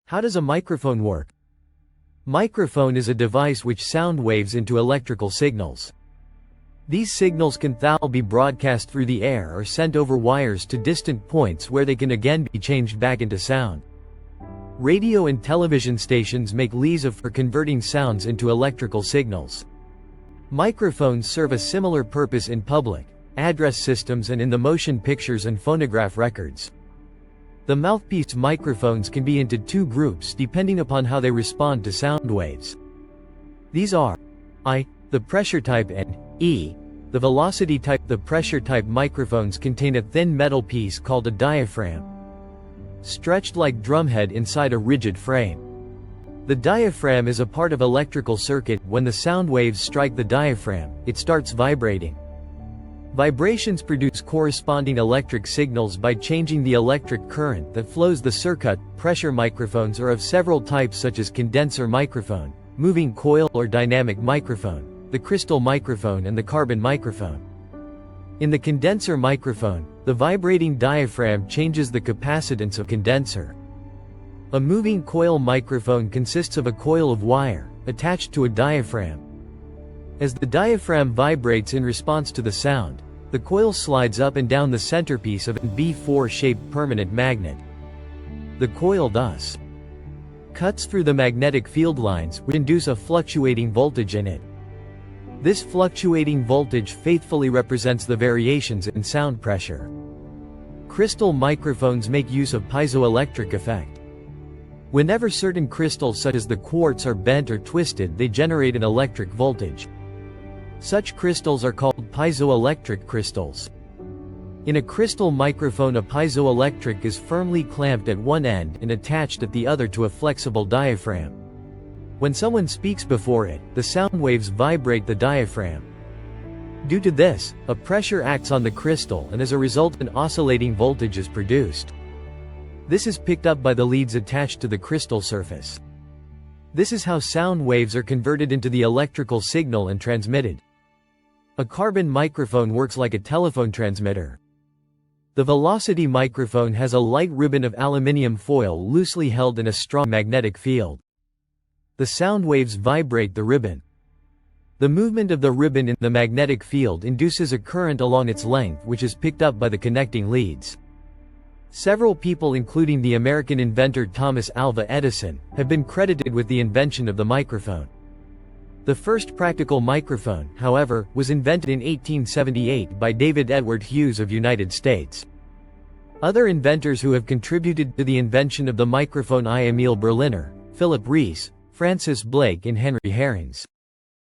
How does a microphone work? Microphone is a device which sound waves into electrical signals. These signals can be broadcast through the air or sent over wires to distant points where they can again be changed back into sound. Radio and television stations make use of for converting sounds into electrical signals. Microphones serve a similar purpose in public address systems and in the motion pictures and phonograph records. The mouthpiece microphones can be into two groups depending upon how they respond to sound waves. These are I, the pressure type, and E, the velocity type. The pressure type microphones contain a thin metal piece called a diaphragm, stretched like drumhead inside a rigid frame. The diaphragm is a part of electrical circuit. When the sound waves strike the diaphragm, it starts vibrating. Vibrations produce corresponding electric signals by changing the electric current that flows the circuit. Pressure microphones are of several types such as condenser microphone, moving coil or dynamic microphone, the crystal microphone and the carbon microphone. In the condenser microphone, the vibrating diaphragm changes the capacitance of condenser. A moving coil microphone consists of a coil of wire attached to a diaphragm. As the diaphragm vibrates in response to the sound, the coil slides up and down the centerpiece of an B4-shaped permanent magnet. The coil thus cuts through the magnetic field lines, which induce a fluctuating voltage in it. This fluctuating voltage faithfully represents the variations in sound pressure. Crystal microphones make use of piezoelectric effect. Whenever certain crystals such as the quartz are bent or twisted, they generate an electric voltage. Such crystals are called piezoelectric crystals. In a crystal microphone, a piezoelectric is firmly clamped at one end and attached at the other to a flexible diaphragm. When someone speaks before it, the sound waves vibrate the diaphragm. Due to this, a pressure acts on the crystal and as a result an oscillating voltage is produced. This is picked up by the leads attached to the crystal surface. This is how sound waves are converted into the electrical signal and transmitted. A carbon microphone works like a telephone transmitter. The velocity microphone has a light ribbon of aluminium foil loosely held in a strong magnetic field. The sound waves vibrate the ribbon. The movement of the ribbon in the magnetic field induces a current along its length, which is picked up by the connecting leads. Several people, including the American inventor Thomas Alva Edison, have been credited with the invention of the microphone. The first practical microphone, however, was invented in 1878 by David Edward Hughes of United States. Other inventors who have contributed to the invention of the microphone are Emil Berliner, Philip Reese, Francis Blake and Henry Herrings.